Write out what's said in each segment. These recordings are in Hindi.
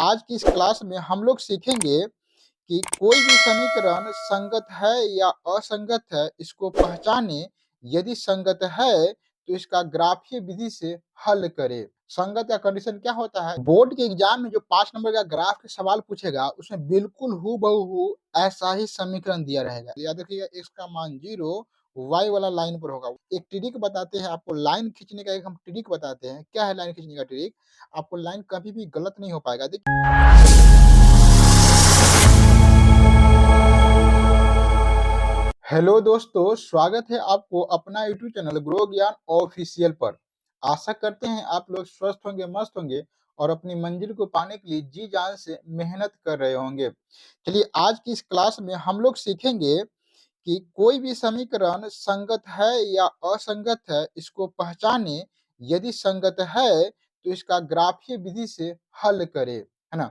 आज की इस क्लास में हम लोग सीखेंगे कि कोई भी समीकरण संगत है या असंगत है, इसको पहचाने। यदि संगत है तो इसका ग्राफीय विधि से हल करें। संगत या कंडीशन क्या होता है? बोर्ड के एग्जाम में जो 5 नंबर का ग्राफ के सवाल पूछेगा, उसमें बिल्कुल हूबहू ऐसा ही समीकरण दिया रहेगा। याद रखिएगा, x का मान 0 y वाला लाइन पर होगा। एक ट्रिक बताते हैं आपको, लाइन खींचने का एक हम ट्रिक बताते हैं। क्या है लाइन खींचने का ट्रिक? आपको लाइन कभी भी गलत नहीं हो पाएगा। देखिए, हेलो दोस्तों, स्वागत है आपको अपना यूट्यूब चैनल ग्रो ज्ञान ऑफिशियल पर। आशा करते हैं आप लोग स्वस्थ होंगे, मस्त होंगे और अपनी मंजिल को पाने के लिए जी जान से मेहनत कर रहे होंगे। चलिए, आज की इस क्लास में हम लोग सीखेंगे कि कोई भी समीकरण संगत है या असंगत है, इसको पहचाने। यदि संगत है तो इसका ग्राफीय विधि से हल करें, है ना।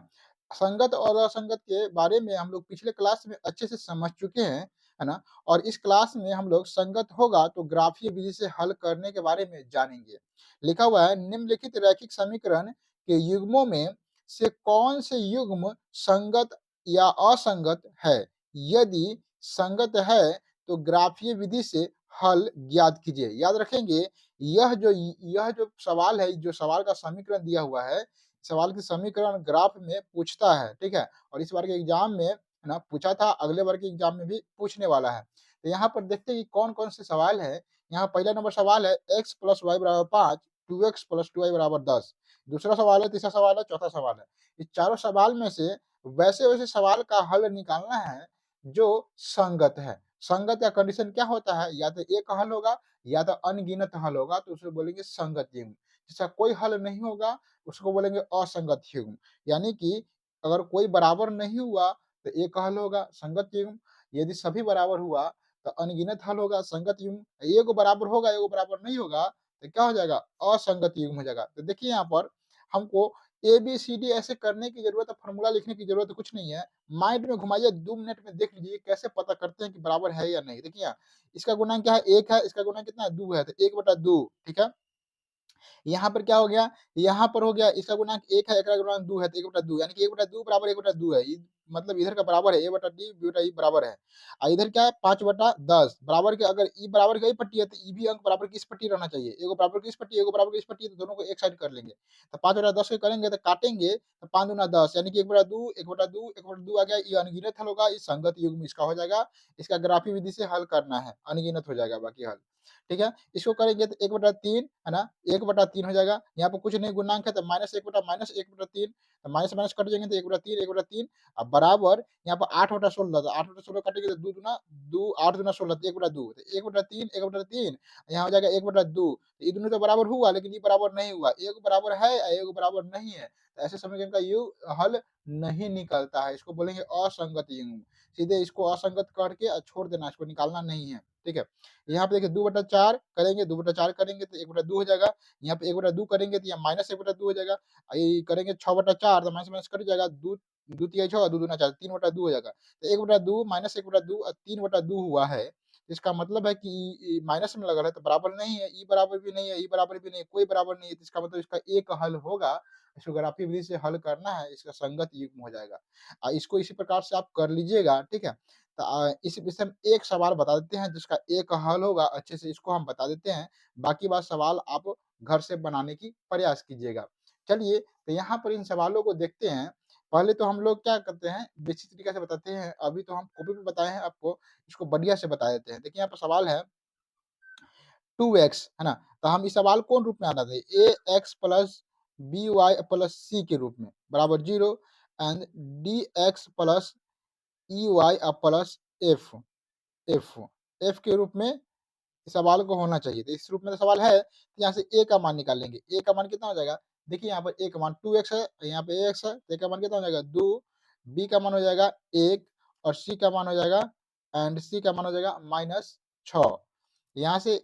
संगत और असंगत के बारे में हम लोग पिछले क्लास में अच्छे से समझ चुके हैं, है ना। और इस क्लास में हम लोग संगत होगा तो ग्राफीय विधि से हल करने के बारे में जानेंगे। लिखा हुआ है, निम्नलिखित रैखिक समीकरण के युग्मों में से कौन से युग्म संगत या असंगत है? यदि संगत है तो ग्राफीय विधि से हल ज्ञात कीजिए। याद रखेंगे, यह जो सवाल है, जो सवाल का समीकरण दिया हुआ है, सवाल की समीकरण ग्राफ में पूछता है, ठीक है। और इस बार के एग्जाम में, है ना, पूछा था, अगले बार के एग्जाम में भी पूछने वाला है। तो यहाँ पर देखते हैं कि कौन कौन से सवाल है। यहाँ पहला नंबर सवाल है x प्लस वाई बराबर 5, 2x प्लस 2y बराबर 10। दूसरा सवाल है, तीसरा सवाल है, चौथा सवाल है। इस चारों सवाल में से वैसे वैसे सवाल का हल निकालना है जो संगत है। संगत या कंडीशन क्या होता है? या तो एक हल होगा या तो अनगिनत हल होगा, तो उसे बोलेंगे संगत युग्म। जिसका कोई हल नहीं होगा उसको बोलेंगे असंगत युग्म। यानी कि अगर कोई बराबर नहीं हुआ तो एक हल होगा संगत युग्म, यदि सभी बराबर हुआ तो अनगिनत हल होगा संगत युग्म, एगो बराबर होगा एगो बराबर नहीं होगा तो क्या हो जाएगा? असंगत युग्म हो जाएगा। तो देखिए, यहाँ पर हमको ए बी सी डी ऐसे करने की जरूरत है, फॉर्मूला लिखने की जरूरत कुछ नहीं है। माइंड में घुमाइए, 2 मिनट में देख लीजिए कैसे पता करते हैं कि बराबर है या नहीं। देखिए, यहाँ इसका गुणांक क्या है? 1 है, इसका गुणांक कितना है? 2 है, तो 1/2, ठीक है। यहाँ पर क्या हो गया? यहाँ पर हो गया, इसका गुणांक 1 है, एकरा गुणांक 2 है, तो 1/2, यानी कि 1/2 बराबर 1/2 है। मतलब इधर का बराबर है, a/d b/e बराबर है। इधर क्या है? 5/10 बराबर के, अगर ई बराबर की पट्टी है तो ई भी अंक बराबर की इस पट्टी रहना चाहिए। एगो बराबर की इस पट्टी, एगो बराबर की इस पट्टी है, तो दोनों को एक साइड कर लेंगे। तो 5/10 को करेंगे तो काटेंगे, तो 5 दूना 10, यानी कि 1/2, 1/2, 1/2 आ गया। ये अनगिनत हल होगा, ये संगत युग्म इसका हो जाएगा। इसका ग्राफी विधि से हल करना है, अनगिनत हो जाएगा बाकी हल, ठीक है। इसको करेंगे तो 1/3, है ना, 1/3 हो जाएगा। यहाँ पर कुछ नहीं, गुणांक है तो -1/-1/3, माइनस माइनस कट जाएंगे तो 1/3, 1/3। अब बराबर यहाँ पर 8/16, तो 8/16 कटेंगे तो 2 दूना 2, 8 दूना 16, तो 1/2, तो 1/3, 1/3 यहाँ हो जाएगा 1/2। ये दोनों तो बराबर हुआ, लेकिन ये बराबर नहीं हुआ। एक बराबर है, एक बराबर नहीं है, तो ऐसे समीकरण का हल नहीं निकलता है। इसको बोलेंगे असंगत युग्म। सीधे इसको असंगत करके छोड़ देना, इसको निकालना नहीं है, ठीक है। यहाँ पे देखिए 2/4 करेंगे, 2/4 करेंगे तो 1/2 हो जाएगा। यहाँ पे 1/2 करेंगे तो यहाँ -1/2 हो जाएगा। ये करेंगे 6/4, तो माइनस माइनस कट जाएगा। 2 2 तिया 6, 2 दूना 4, 3/2 हो जाएगा। तो 1/2 -1/2 और 3/2 हुआ है। इसका मतलब है कि ई माइनस में लगा है तो बराबर नहीं है, ई बराबर भी नहीं है, ई बराबर भी नहीं है, कोई बराबर नहीं है, तो इसका मतलब इसका एक हल होगा। इसको ग्राफीय विधि से हल करना है, इसका संगत युग्म हो जाएगा। इसको इसी प्रकार से आप कर लीजिएगा, ठीक है। तो इस विषय में एक सवाल बता देते हैं जिसका एक हल होगा, अच्छे से इसको हम बता देते हैं। बाकी बात सवाल आप घर से बनाने की प्रयास कीजिएगा। चलिए, तो यहाँ पर इन सवालों को देखते हैं। पहले तो हम लोग क्या करते हैं, बेसिक तरीके से बताते हैं। अभी तो हम कॉपी पे बताए हैं आपको, इसको बढ़िया से बता देते हैं। देखिए, यहाँ पर सवाल है 2x, है ना। तो हम इस सवाल कौन रूप में आना थे? ax plus by plus c के रूप में बराबर 0 and dx plus ey plus f F F के रूप में इस सवाल को होना चाहिए। तो इस रूप में तो सवाल है, तो यहाँ से ए का मान निकालेंगे। ए का मान कितना हो जाएगा? देखिए, यहाँ पर ए का मान 2x है, यहाँ पे एक्स है, तो ए का मान कितना हो जाएगा? 2। बी का मान हो जाएगा 1 और सी का मान हो जाएगा, एंड सी का मान हो जाएगा -6। यहाँ से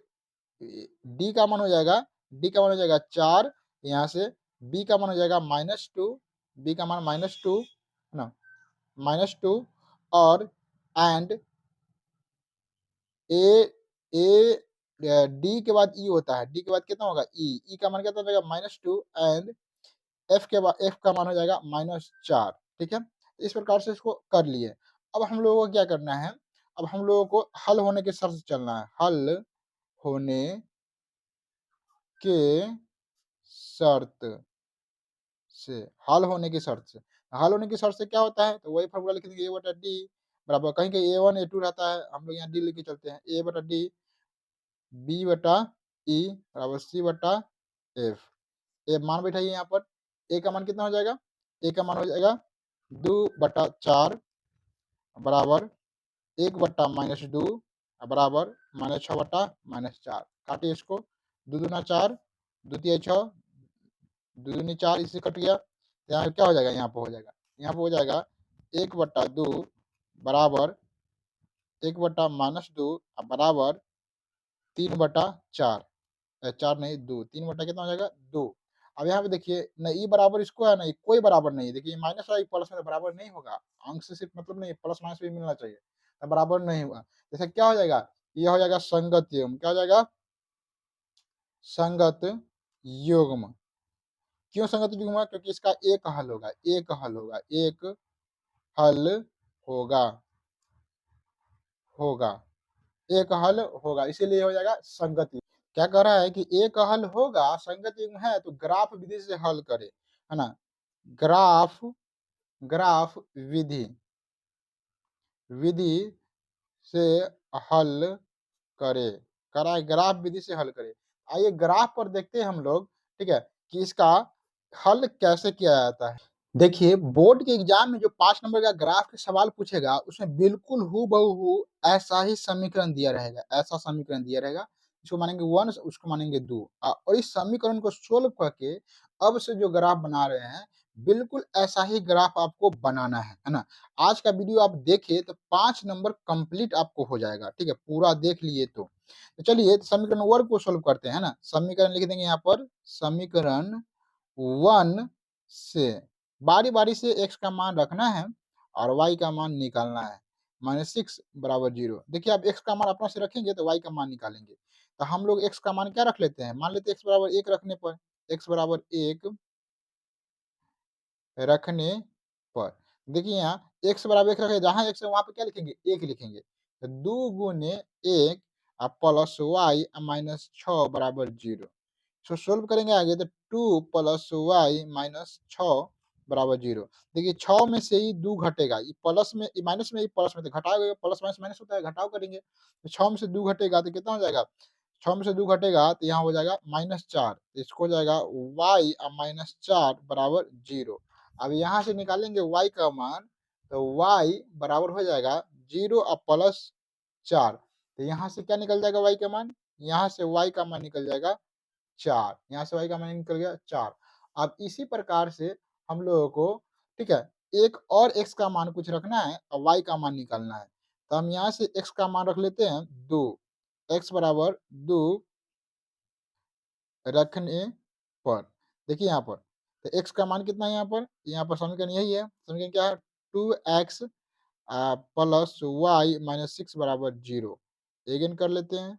डी का मान हो जाएगा, डी का मान हो जाएगा 4। यहाँ से बी का मान हो जाएगा -2, बी का मान -2, है ना, -2। और एंड ए ए डी के बाद ई होता है, डी के बाद कितना होगा? ई, ई का मान कितना हो जाएगा? -2 एंड एफ का मान हो जाएगा -4, ठीक है। इस प्रकार से इसको कर लिए। अब हम लोगों को क्या करना है, अब हम लोगों को हल होने के शर्त से चलना है, हल होने के शर्त से, हल होने की शर्त से। हल होने की शर्त से क्या होता है, तो वही फॉर्मूला लिख देंगे, a/d बराबर, कहीं कहीं a1 a2 रहता है, हम लोग यहाँ d लेके चलते हैं, a/d b/e बराबर c/f। ए मान बैठाइए यहाँ पर, a का मान कितना हो जाएगा, a का मान हो जाएगा 2/4 बराबर 1/-2 बराबर -6/-4। काटिए इसको, 2 दूना 4, 2 तिया 6, 2 दूनी 4, इससे कट गया। यहाँ क्या हो जाएगा, यहाँ पे हो जाएगा, यहाँ पे हो जाएगा 1/2 बराबर 1/-2 बराबर 3/4, 4 नहीं 2, 3 बटा कितना हो जाएगा 2। अब यहाँ पे देखिए न ई बराबर इसको है, ना कोई बराबर नहीं है। देखिए माइनस और प्लस में तो बराबर नहीं होगा, अंक से सिर्फ मतलब नहीं, प्लस माइनस भी मिलना चाहिए, तो बराबर नहीं हुआ। जैसे क्या हो जाएगा, ये हो जाएगा संगत युग्म। क्या हो जाएगा, संगत युग्म। क्यों संगत युग्म, क्योंकि इसका एक हल होगा, एक हल होगा, एक हल होगा, होगा, एक हल होगा, इसीलिए हो जाएगा संगत युग्म। क्या कह रहा है कि एक हल होगा, संगत युग्म है तो ग्राफ विधि से हल करे, है ना। ग्राफ, ग्राफ विधि, विधि से हल करे, कराए ग्राफ विधि से हल करे। आइए ग्राफ पर देखते हैं हम लोग, ठीक है, कि इसका हल कैसे किया जाता है। देखिए बोर्ड के एग्जाम में जो 5 नंबर का ग्राफ के सवाल पूछेगा, उसमें बिल्कुल हूबहू ऐसा ही समीकरण दिया रहेगा, ऐसा समीकरण दिया रहेगा। इसको मानेंगे 1, उसको मानेंगे 2, और इस समीकरण को सोल्व करके अब से जो ग्राफ बना रहे हैं, बिल्कुल ऐसा ही ग्राफ आपको बनाना है ना। आज का वीडियो आप देखिए तो 5 नंबर कंप्लीट आपको हो जाएगा, ठीक है, पूरा देख लिए तो चलिए समीकरण 1 को सोल्व करते हैं ना। समीकरण लिख देंगे यहाँ पर, समीकरण 1 से बारी बारी से x का मान रखना है और y का मान निकालना है। -6 बराबर 0। देखिए आप x का मान अपना से रखेंगे तो y का मान निकालेंगे। तो हम लोग x का मान क्या रख लेते हैं, मान लेते हैं x बराबर 1 रखने पर, x बराबर 1 रखने पर, देखिए यहाँ x बराबर 1 रखे, जहां x है वहां पे क्या लिखेंगे, 1 लिखेंगे। तो 2 गुने 1 प्लस y माइनस 6 बराबर 0। सो सोल्व करेंगे आगे तो 2 प्लस वाई माइनस 6 बराबर 0। देखिए 6 में से ही 2 घटेगा, ये प्लस में, ये माइनस में, ये प्लस में, तो घटाओगे, प्लस माइनस माइनस होता है, घटाव करेंगे तो 6 में से 2 घटेगा तो कितना हो जाएगा, 6 में से 2 घटेगा तो यहाँ हो जाएगा -4, इसको हो जाएगा y -4 बराबर 0। अब यहाँ से निकालेंगे y का मान, तो y बराबर हो जाएगा 0 और प्लस 4, तो यहाँ से क्या निकल जाएगा y का मान, यहाँ से y का मान निकल जाएगा 4, यहाँ से y का मान निकल गया 4। अब इसी प्रकार से हम लोगों को, ठीक है, एक और x का मान कुछ रखना है और y का मान निकालना है। तो हम यहाँ से x का मान रख लेते हैं 2, x बराबर 2 रखने पर, देखिए यहाँ पर, तो x का मान कितना है यहाँ पर समीकरण यही है, समीकरण क्या है, 2x प्लस वाई माइनस 6 बराबर 0। अगेन कर लेते हैं,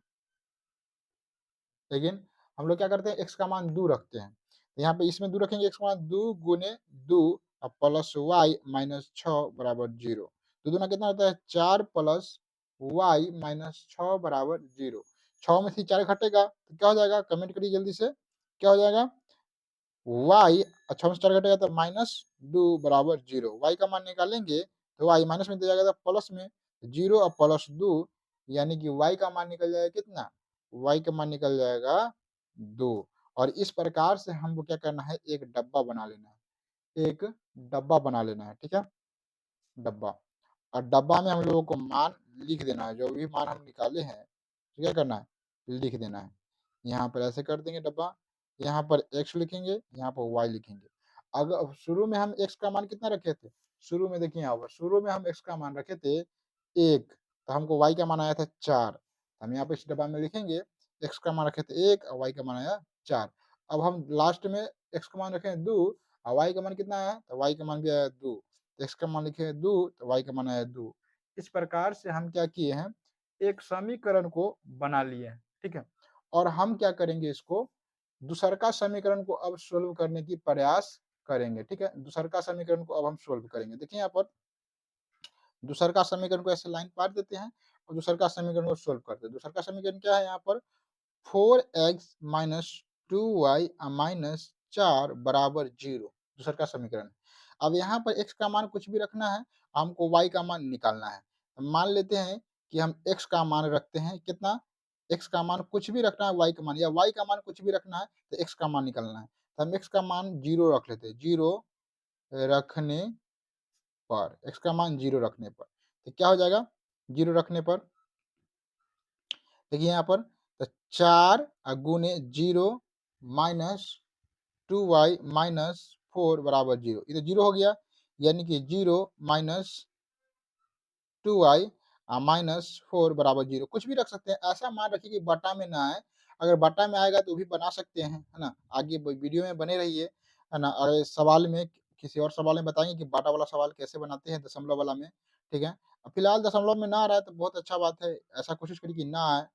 लेकिन हम लोग क्या करते हैं, x का मान 2 रखते हैं, तो यहाँ पे इसमें 2 रखेंगे, x का मान 2 गुने 2 प्लस वाई माइनस 6 बराबर 0। तो दूना कितना होता है, 4 प्लस वाई माइनस 6 बराबर 0। 6 में से 4 घटेगा तो क्या हो जाएगा, कमेंट करिए जल्दी से, क्या हो जाएगा, y 6 में से 4 घटेगा तो -2 बराबर 0। y का मान निकालेंगे तो y माइनस में दिया जाएगा तो प्लस में, 0 और प्लस 2 यानी कि y का मान निकल जाएगा कितना, y का मान निकल जाएगा 2। और इस प्रकार से हमको क्या करना है, एक डब्बा बना लेना है, एक डब्बा बना लेना है, ठीक है, डब्बा। और डब्बा में हम लोगों को मान लिख देना है, जो भी मान हम निकाले हैं तो क्या करना है, लिख देना है। यहाँ पर ऐसे कर देंगे डब्बा, यहाँ पर x लिखेंगे, यहाँ पर y लिखेंगे। अगर शुरू में हम x का मान कितना रखे थे, शुरू में देखिए यहाँ पर, शुरू में हम x का मान रखे थे 1, तो हमको y का मान आया था 4, हम यहाँ पे इस डब्बा में लिखेंगे, x का मान रखे थे 1 और y का मान आया 4। अब हम लास्ट में x का मान रखें 2 और y का मान कितना आया, तो y का मान भी आया 2, x का मान लिखे 2 तो y का मान आया 2। इस प्रकार से हम क्या किए हैं, एक समीकरण को बना लिए हैं, ठीक है। और हम क्या करेंगे, इसको दूसरका समीकरण को अब सोल्व करने की प्रयास करेंगे, ठीक है। दूसर का समीकरण को अब हम सोल्व करेंगे। देखिए यहाँ पर दूसर का समीकरण को ऐसे लाइन काट देते हैं और दूसर का समीकरण को सोल्व करते हैं। दूसर का समीकरण क्या है यहाँ पर 4x माइनस 2y माइनस 4 बराबर 0 दूसर का समीकरण। अब यहाँ पर x का मान कुछ भी रखना है, हमको y का मान निकालना है। मान लेते हैं कि हम x का मान रखते हैं कितना, x का मान कुछ भी रखना है y का मान, या y का मान कुछ भी रखना है तो x का मान निकालना है। तो हम x का मान 0 रख लेते हैं, 0 रखने पर, x का मान 0 रखने पर तो क्या हो जाएगा 0 रखने पर, देखिए यहाँ पर तो 4 गुने 0 माइनस 2y माइनस 4 बराबर 0, इधर 0 हो गया, यानी कि 0 माइनस 2y माइनस 4 बराबर 0। कुछ भी रख सकते हैं, ऐसा मान रखिए कि बटा में ना आए। अगर बटा में आएगा तो भी बना सकते हैं, है ना। आगे वीडियो में बने रहिए, है ना। अगर सवाल में किसी और सवाल में बताएंगे कि बाटा वाला सवाल कैसे बनाते हैं दशमलव वाला में, ठीक है। फिलहाल दशमलव में ना आ रहा है तो बहुत अच्छा बात है, ऐसा कोशिश करिए कि ना आए,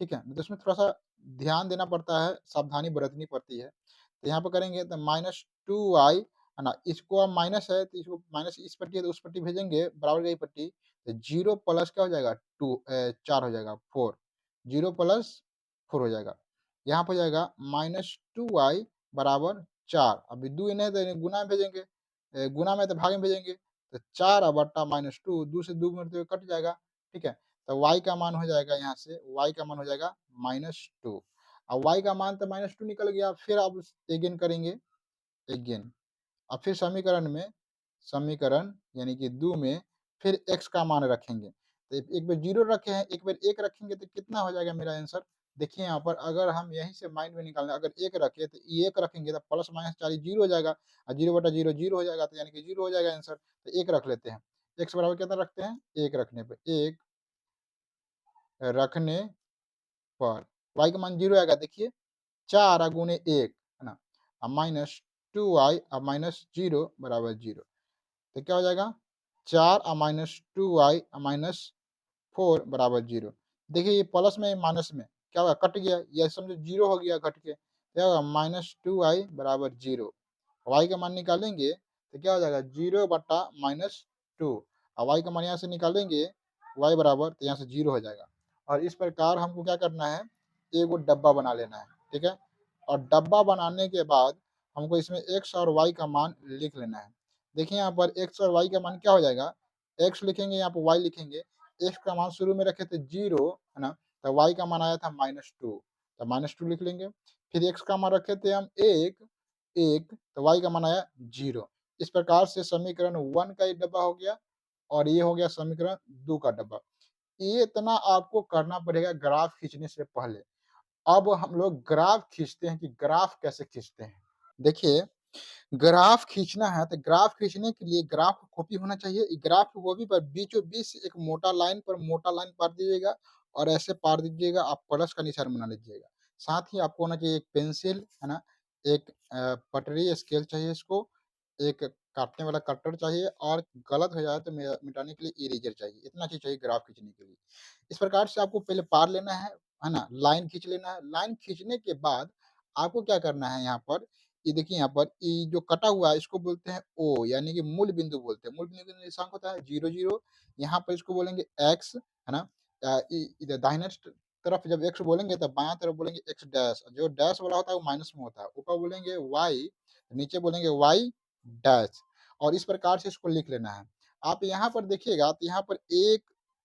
ठीक है। तो इसमें थोड़ा सा ध्यान देना पड़ता है, सावधानी बरतनी पड़ती है। तो यहाँ पर करेंगे तो माइनस 2y, है ना। इसको अब माइनस है तो इसको माइनस इस पट्टी है तो उस पट्टी भेजेंगे, बराबर की पट्टी, तो 0 प्लस क्या हो जाएगा 4 हो जाएगा 4, 0 प्लस 4 हो जाएगा। यहाँ पर हो जाएगा माइनस 2y बराबर 4। अभी 2 इन्हें तो इन्हें गुना में भेजेंगे, गुना में तो भाग में भेजेंगे, तो 4 बट्टा माइनस 2, 2 से 2 गुणते हुए कट जाएगा, ठीक है। तो y का मान हो जाएगा, यहाँ से y का मान हो जाएगा -2। अब y का मान तो -2 निकल गया, फिर अब अगेन करेंगे, अगेन अब फिर समीकरण में, समीकरण यानी कि 2 में फिर x का मान रखेंगे। तो एक बार 0 रखे हैं, एक बार 1 रखेंगे तो कितना हो जाएगा मेरा आंसर, देखिए यहाँ पर अगर हम यहीं से माइंड में निकालना, अगर 1 रखे तो 1 रखेंगे तो प्लस माइनस 4 0 हो जाएगा, और 0 बटा 0 0 हो जाएगा, तो यानी कि 0 हो जाएगा आंसर। तो 1 रख लेते हैं, x बराबर कितना रखते हैं, 1 रखने पर, 1 रखने पर y का मान 0 आएगा, देखिए 4 गुने 1, है ना, माइनस 2y माइनस 0 बराबर 0। तो क्या हो जाएगा 4 माइनस 2y माइनस 4 बराबर 0। देखिए ये प्लस में माइनस में क्या होगा, कट गया, या समझो 0 हो गया घट के, क्या होगा माइनस 2y बराबर 0। y का मान निकालेंगे तो क्या हो जाएगा 0 बट्टा माइनस 2, और y का मान यहाँ से निकालेंगे y बराबर, तो यहाँ से 0 हो जाएगा। और इस प्रकार हमको क्या करना है, एक डब्बा बना लेना है, ठीक है। और डब्बा बनाने के बाद हमको इसमें x और y का मान लिख लेना है। देखिए यहाँ पर x और y का मान क्या हो जाएगा, x लिखेंगे, यहाँ पर y लिखेंगे। x का मान शुरू में रखे थे 0, है ना, तो y का मान आया था -2, तो -2 लिख लेंगे। फिर x का मान रखे थे हम 1, तो y का मान आया 0। इस प्रकार से समीकरण 1 का एक डब्बा हो गया, और ये हो गया समीकरण 2 का डब्बा। ये इतना आपको करना पड़ेगा ग्राफ खींचने से पहले। अब हम लोग ग्राफ खींचते हैं कि ग्राफ कैसे खींचते हैं। देखिए ग्राफ खींचना है तो ग्राफ खींचने के लिए ग्राफ कॉपी होना चाहिए। ग्राफ की कॉपी पर बीचों बीच से एक मोटा लाइन पर मोटा लाइन पार दीजिएगा, और ऐसे पार दीजिएगा, आप प्लस का निशान बना लीजिएगा। साथ ही आपको होना चाहिए एक पेंसिल, है ना, एक पटरी स्केल चाहिए, इसको एक काटने वाला कटर चाहिए, और गलत हो जाए तो मिटाने के लिए इरेजर चाहिए। इतना चीज चाहिए ग्राफ खींचने के लिए। इस प्रकार से आपको पहले पार लेना है ना, लाइन खींच लेना है। लाइन खींचने के बाद आपको क्या करना है, यहाँ पर ये देखिए, यहाँ पर ये जो कटा हुआ है इसको बोलते हैं ओ, यानी कि मूल बिंदु बोलते हैं। मूल बिंदु का निर्देशांक होता है 0 0। यहाँ पर इसको बोलेंगे x, है ना। इधर दाहिने तरफ जब x बोलेंगे तब बायां तरफ बोलेंगे x डैश, जो डैश वाला होता है वो माइनस में होता है। ऊपर बोलेंगे y, नीचे बोलेंगे y डैश, और इस प्रकार से इसको लिख लेना है। आप यहाँ पर देखिएगा तो यहाँ पर 1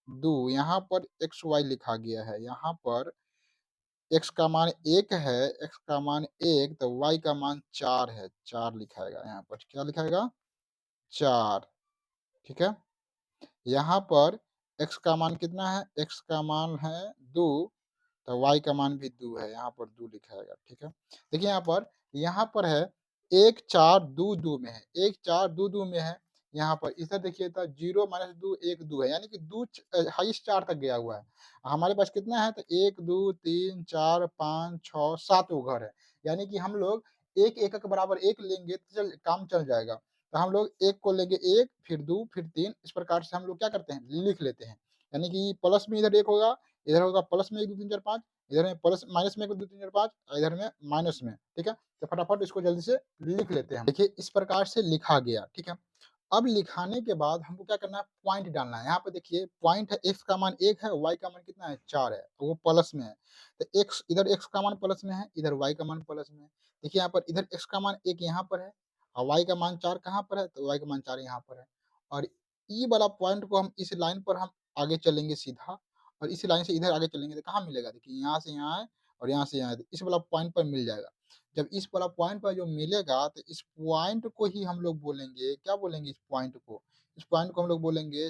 2, यहाँ पर एक्स वाई लिखा गया है, यहाँ पर x का मान 1 है, x का मान 1, तो y का मान 4 है, 4 लिखाएगा। यहाँ पर क्या लिखाएगा 4, ठीक है। यहाँ पर x का मान कितना है, x का मान है 2, तो y का मान भी 2 है, यहाँ पर 2 लिखाएगा, ठीक है। देखिए यहाँ पर है 1 4 2 2 में है, 1 4 2 2 में है। यहाँ पर इधर देखिए तो 0 माइनस 2 1 2 है, यानी कि 2 हाईएस्ट 4 तक गया हुआ है। हमारे पास कितना है तो 1 2 3 4 5 6 7 वो घर है, यानी कि हम लोग एक एकक बराबर 1 लेंगे तो काम चल जाएगा। तो हम लोग 1 को लेंगे 1, फिर 2, फिर 3, इस प्रकार से हम लोग क्या करते हैं लिख लेते हैं। यानी कि प्लस में इधर 1 होगा, इधर होगा प्लस में 1 2 3 4 5, इधर में प्लस माइनस में 1 2 3 4 5 इधर में माइनस में, ठीक है? तो फटाफट इसको जल्दी से लिख लेते हैं। देखिए इस प्रकार से लिखा गया, ठीक है? अब लिखाने के बाद हमको क्या करना है, पॉइंट डालना है। यहाँ पे देखिए पॉइंट है, x का मान 1 है, y का मान कितना है 4 है, तो वो प्लस में है। तो x इधर x का मान प्लस में है, इधर y का मान प्लस में है। देखिए यहाँ पर इधर x का मान 1 यहाँ पर है और y का मान 4 कहाँ पर है, तो y का मान 4 यहाँ पर है। और ई वाला पॉइंट को हम इस लाइन पर हम आगे चलेंगे सीधा और इस लाइन से इधर आगे चलेंगे तो कहाँ मिलेगा, देखिए यहाँ से यहाँ है और यहाँ से यहाँ है, तो इस वाला पॉइंट पर मिल जाएगा। जब इस वाला पॉइंट पर जो मिलेगा तो इस पॉइंट को ही हम लोग बोलेंगे, क्या बोलेंगे इस पॉइंट को? इस पॉइंट को हम लोग बोलेंगे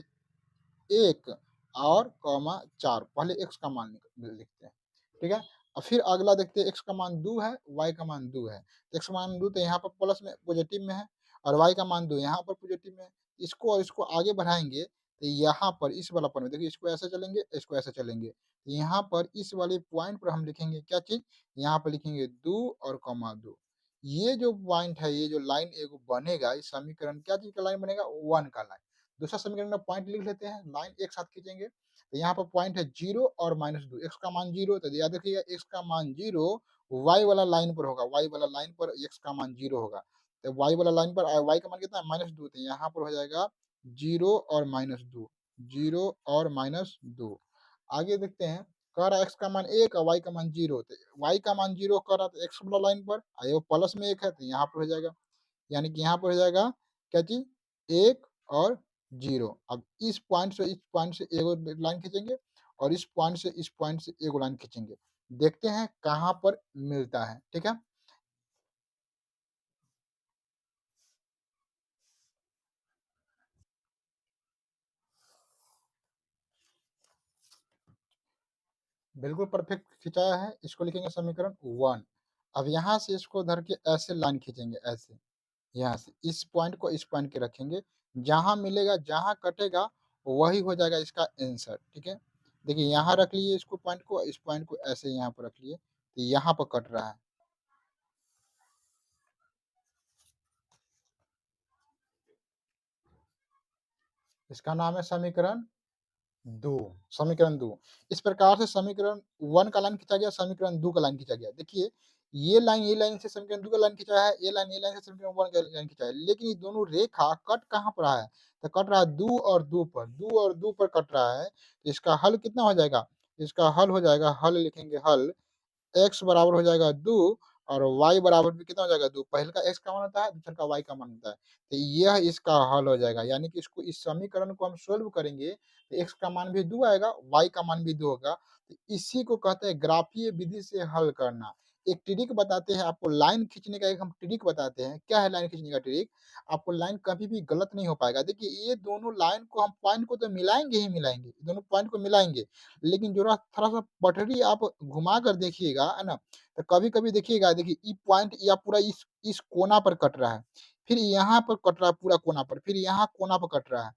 1 और कॉमा 4, पहले x का मान लिखते हैं, ठीक है? और फिर अगला देखते हैं, x का मान 2 है, y का मान 2 है। तो x का मान 2 तो यहाँ पर प्लस में पॉजिटिव में है और y का मान 2 यहाँ पर पॉजिटिव में है। इसको और इसको आगे बढ़ाएँगे तो यहाँ पर इस वाला पॉइंट देखिए, इसको ऐसे चलेंगे, इसको ऐसे चलेंगे। यहाँ पर इस वाले पॉइंट पर हम लिखेंगे क्या चीज़? यहाँ पर लिखेंगे 2 और कॉमा 2। ये जो पॉइंट है, ये जो लाइन एगो बनेगा, इस समीकरण क्या चीज़ का लाइन बनेगा? 1 का लाइन। दूसरा समीकरण में पॉइंट लिख लेते हैं, लाइन एक साथ खींचेंगे। तो यहाँ पर पॉइंट है 0 और -2, x का मान 0 तो याद रखिएगा x का मान 0 y वाला लाइन पर होगा, y वाला लाइन पर x का मान 0 होगा। तो y वाला लाइन पर y का मान कितना है? -2, तो यहाँ पर हो जाएगा 0 और -2, 0 और -2। आगे देखते हैं, कह रहा है x का मान 1 और y का मान 0, तो y का मान 0 कह रहा था x वाला लाइन पर, वो प्लस में 1 है तो यहाँ पर हो जाएगा। यानी कि यहाँ पर हो जाएगा क्या चीज़? 1 और 0। अब इस पॉइंट से एगो लाइन खींचेंगे और इस पॉइंट से एगो लाइन खींचेंगे। देखते हैं कहाँ पर मिलता है, ठीक है? बिल्कुल परफेक्ट खिंचाया है, इसको लिखेंगे समीकरण 1। अब यहाँ से इसको धर के ऐसे लाइन खींचेंगे, ऐसे। यहाँ से इस पॉइंट को इस पॉइंट के रखेंगे, जहाँ मिलेगा, जहाँ कटेगा वही हो जाएगा इसका आंसर, ठीक है? देखिए यहाँ रख लिए इसको पॉइंट को, इस पॉइंट को ऐसे यहाँ पर रख लिए, तो यहाँ पर कट रहा है। इसका नाम है समीकरण 2, समीकरण 2। इस प्रकार से समीकरण 1 का लाइन खींचा गया, समीकरण 2 का लाइन खींचा गया। देखिए ये लाइन से समीकरण 2 का लाइन खींचा है, ये लाइन से समीकरण 1 का लाइन खींचा है। लेकिन ये दोनों रेखा कट कहाँ पर रहा है? तो कट रहा है 2 और 2 पर, 2 और 2 पर कट रहा है। तो इसका हल कितना हो जाएगा? इसका हल हो जाएगा, हल लिखेंगे, हल x बराबर हो जाएगा 2 और y बराबर भी कितना हो जाएगा 2। पहले का x का मान होता है, दूसरे का y का मान होता है। तो यह इसका हल हो जाएगा। यानी कि इसको, इस समीकरण को हम सोल्व करेंगे तो x का मान भी 2 आएगा, y का मान भी 2 होगा। तो इसी को कहते हैं ग्राफीय विधि से हल करना। एक ट्रिक बताते हैं आपको, लाइन खींचने का एक हम ट्रिक बताते हैं। क्या है लाइन खींचने का ट्रिक? आपको लाइन कभी भी गलत नहीं हो पाएगा। देखिए ये दोनों लाइन को हम पॉइंट को तो मिलाएँगे ही मिलाएँगे, दोनों पॉइंट को मिलाएँगे। लेकिन जो थोड़ा-सा पटरी आप घुमा कर देखिएगा, है ना? तो कभी-कभी देखिएगा, देखिए ये पॉइंट या पूरा इस कोना पर कट रहा है, फिर यहाँ पर कट रहा है पूरा कोना पर, फिर यहाँ कोना पर कट रहा है,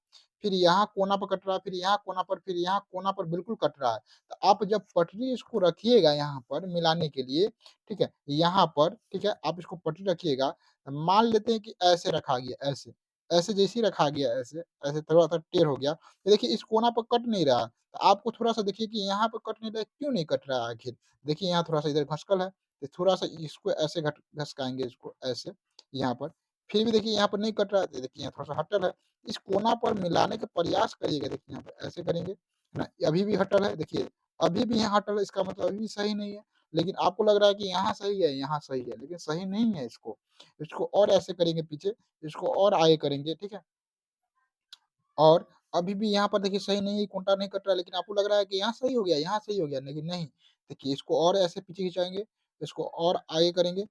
फिर यहाँ कोना पर कट रहा है, फिर यहाँ कोना पर, फिर यहाँ कोना पर बिल्कुल कट रहा है। तो आप जब पटरी इसको रखिएगा यहाँ पर मिलाने के लिए, ठीक है? यहाँ पर, ठीक है? आप इसको पटरी रखिएगा, मान लेते हैं कि ऐसे रखा गया, ऐसे। ऐसे जैसे ही रखा गया, ऐसे, ऐसे थोड़ा-सा टेढ़ हो गया, तो देखिए इस कोना पर कट नहीं रहा। तो आपको थोड़ा-सा देखिए कि यहाँ पे कट नहीं रहा है, क्यों नहीं कट रहा है आखिर? देखिए यहाँ थोड़ा-सा इधर घसकल है, तो थोड़ा-सा इसको ऐसे घसकाएँगे इसको ऐसे, यहाँ पर। फिर भी देखिए यहाँ पर नहीं कट रहा है, तो देखिए यहाँ थोड़ा-सा हटल है। इस कोना पर मिलाने का प्रयास करिएगा, देखिए यहाँ पर ऐसे करेंगे, है ना? अभी भी हटल है, देखिए अभी भी यहाँ हटल है, इसका मतलब अभी भी सही नहीं है। लेकिन आपको लग रहा है कि यहाँ सही है, यहाँ सही है, लेकिन सही नहीं है इसको। इसको और ऐसे करेंगे पीछे, इसको और आगे करेंगे, ठीक है? और अभी भी यहाँ पर देखिए सही नहीं है, कोटा नहीं कट रहा है, लेकिन आपको लग रहा है कि यहाँ सही हो गया, लेकिन नहीं। देखिए इसको और ऐसे पीछे खिंचाएँगे, इसको और आगे करेंगे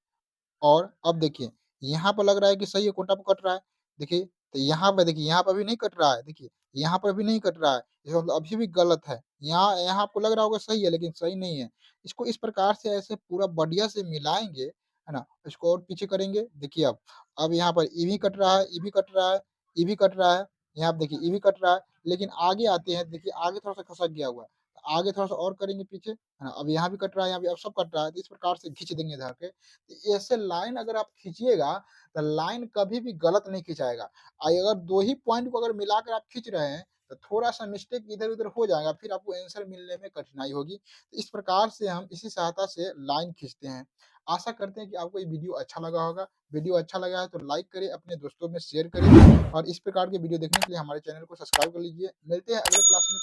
और अब देखिए, यहाँ पर लग रहा है कि सही है, कोटा पे कट रहा है। देखिए, तो यहाँ पे देखिए, यहाँ पर भी नहीं कट रहा है, देखिए, यहाँ पर भी नहीं कट रहा है, इसका मतलब अभी भी गलत है। यहाँ यहाँ आपको लग रहा होगा सही है, लेकिन सही नहीं है। इसको इस प्रकार से ऐसे पूरा बढ़िया से मिलाएँगे, है ना? इसको और पीछे करेंगे, देखिए अब यहाँ पर ये भी कट रहा है, ये भी कट रहा है, ये भी कट रहा है, यहाँ पे देखिए ये भी कट रहा है, लेकिन आगे आते हैं, देखिए आगे थोड़ा-सा खसक गया हुआ है। तो आगे थोड़ा-सा और करेंगे पीछे, है ना? अब यहाँ भी कट रहा है, यहाँ भी अब सब कट रहा है, तो इस प्रकार से खींच देंगे धर के। ऐसे लाइन अगर आप खींचिएगा, तो लाइन कभी भी गलत नहीं खिंचाएगा। अगर 2 ही पॉइंट को अगर मिलाकर आप खींच रहे हैं, तो थोड़ा-सा मिस्टेक इधर-उधर हो जाएगा, फिर आपको आंसर मिलने में कठिनाई होगी। तो इस प्रकार से हम इसी सहायता से लाइन खींचते हैं। आशा करते हैं कि आपको ये वीडियो अच्छा लगा होगा। वीडियो अच्छा लगा है तो लाइक करें, अपने दोस्तों में शेयर करें और इस प्रकार के वीडियो देखने के लिए हमारे चैनल को सब्सक्राइब कर लीजिए। मिलते हैं अगले क्लास में।